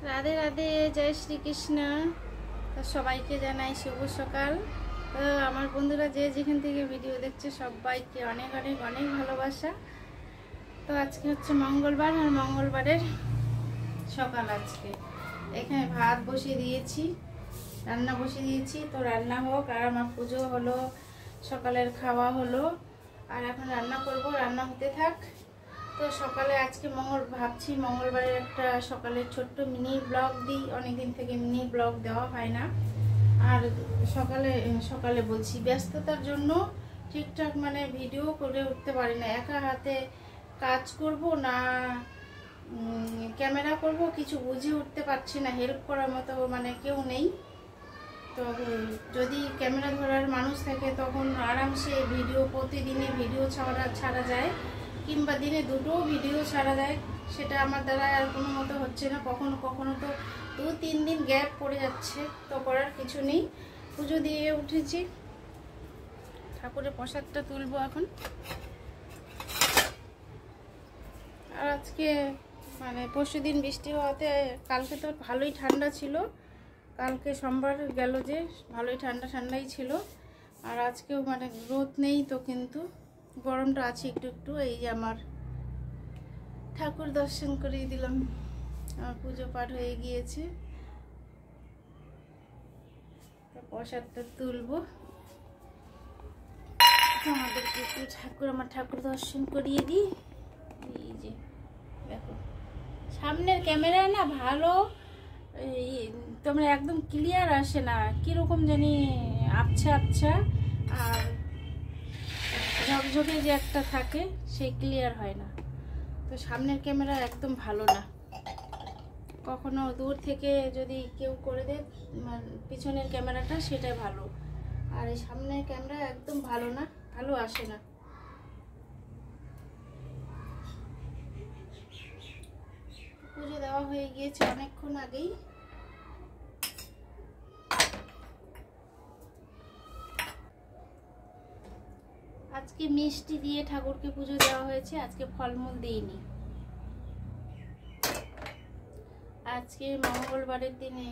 রাধে রাধে, জয় শ্রীকৃষ্ণ। তো সবাইকে জানাই শুভ সকাল। তো আমার বন্ধুরা যে যেখান থেকে ভিডিও দেখছে সবাইকে অনেক অনেক অনেক ভালোবাসা। তো আজকে হচ্ছে মঙ্গলবার, আর মঙ্গলবারের সকাল। আজকে এখানে ভাত বসিয়ে দিয়েছি, রান্না বসিয়ে দিয়েছি। তো রান্না হোক, আর আমার পুজো হলো, সকালের খাওয়া হলো, আর এখন রান্না করব, রান্না হতে থাক। তো সকালে আজকে ভাবছি মঙ্গলবারের একটা সকালে ছোট্ট মিনি ব্লগ দিই। অনেকদিন থেকে মিনি ব্লগ দেওয়া হয় না, আর সকালে বলছি ব্যস্ততার জন্য ঠিকঠাক ভিডিও করে উঠতে পারি না। একা হাতে কাজ করব না ক্যামেরা করব, কিছু বুঝে উঠতে পারছি না। হেল্প করার মতো কেউ নেই। তো যদি ক্যামেরা ধরার মানুষ থাকে তখন আরামসে প্রতিদিনে ভিডিও ছাড়া যায়, কিংবা দিনে দুটো ভিডিও ছাড়া যায়। সেটা আমার দ্বারা আর কোনো মতো হচ্ছে না। কখনো কখনো তো 2-3 দিন গ্যাপ পড়ে যাচ্ছে। তো করার কিছু নেই। পুজো দিয়ে উঠেছি, ঠাকুরের প্রসাদটা তুলবো এখন। আর আজকে পরশুদিন বৃষ্টি হওয়াতে, কালকে তো ভালোই ঠান্ডা ছিল। কালকে সোমবার গেল যে ভালোই ঠান্ডাই ছিল। আর আজকেও রোদ নেই তো, কিন্তু গরমটা আছে একটু একটু। এই যে আমার ঠাকুর দর্শন করিয়ে দিলাম, আমার পুজো পাঠ হয়ে গিয়েছে। প্রসাদটা তুলবো। আমাদেরকে একটু আমার ঠাকুর দর্শন করিয়ে দিই। এই যে দেখো, সামনের ক্যামেরায় না ভালো তোমরা একদম ক্লিয়ার আসে না, কিরকম জানি আবছা আবছা, আর ঝকঝকে যে একটা থাকে সেই ক্লিয়ার হয় না। তো সামনের ক্যামেরা একদম ভালো না। কখনো দূর থেকে যদি কেউ করে দেয় পিছনের ক্যামেরাটা, সেটা ভালো। আর এই সামনের ক্যামেরা একদম ভালো না, ভালো আসে না। পুজো দেওয়া হয়ে গিয়েছে অনেকক্ষণ আগেই। আজকে মিষ্টি দিয়ে ঠাকুরকে পুজো দেওয়া হয়েছে, আজকে ফলমূল দিইনি। আজকে মঙ্গলবারের দিনে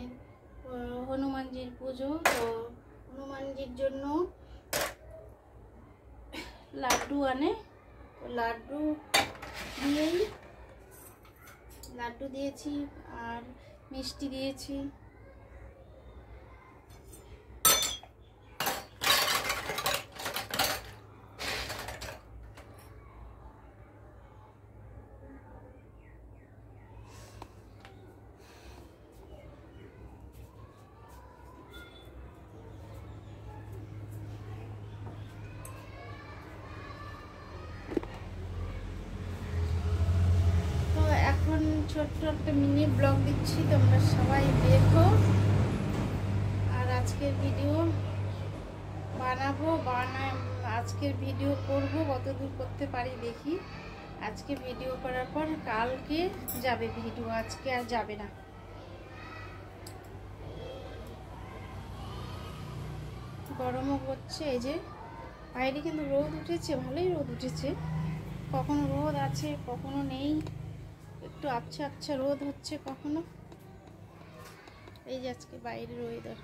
হনুমানজির পুজো। তো হনুমানজির জন্য লাড্ডু আনে, তো লাড্ডু দিয়েছি আর মিষ্টি দিয়েছি। ছোট্ট একটা মিনি ব্লগ দিচ্ছি, তোমরা সবাই দেখো। আর আজকের ভিডিও আজকের ভিডিও করব, কতদূর করতে পারি দেখি। আজকে ভিডিও করার পর কালকে যাবে ভিডিও, আজকে আর যাবে না। গরমও করছে, এই যে বাইরে কিন্তু রোদ উঠেছে, ভালোই রোদ উঠেছে। কখনো রোদ আছে, কখনো নেই, একটু আবছা আবছা রোদ হচ্ছে কখনো। এই যে আজকে বাইরের ওয়েদার।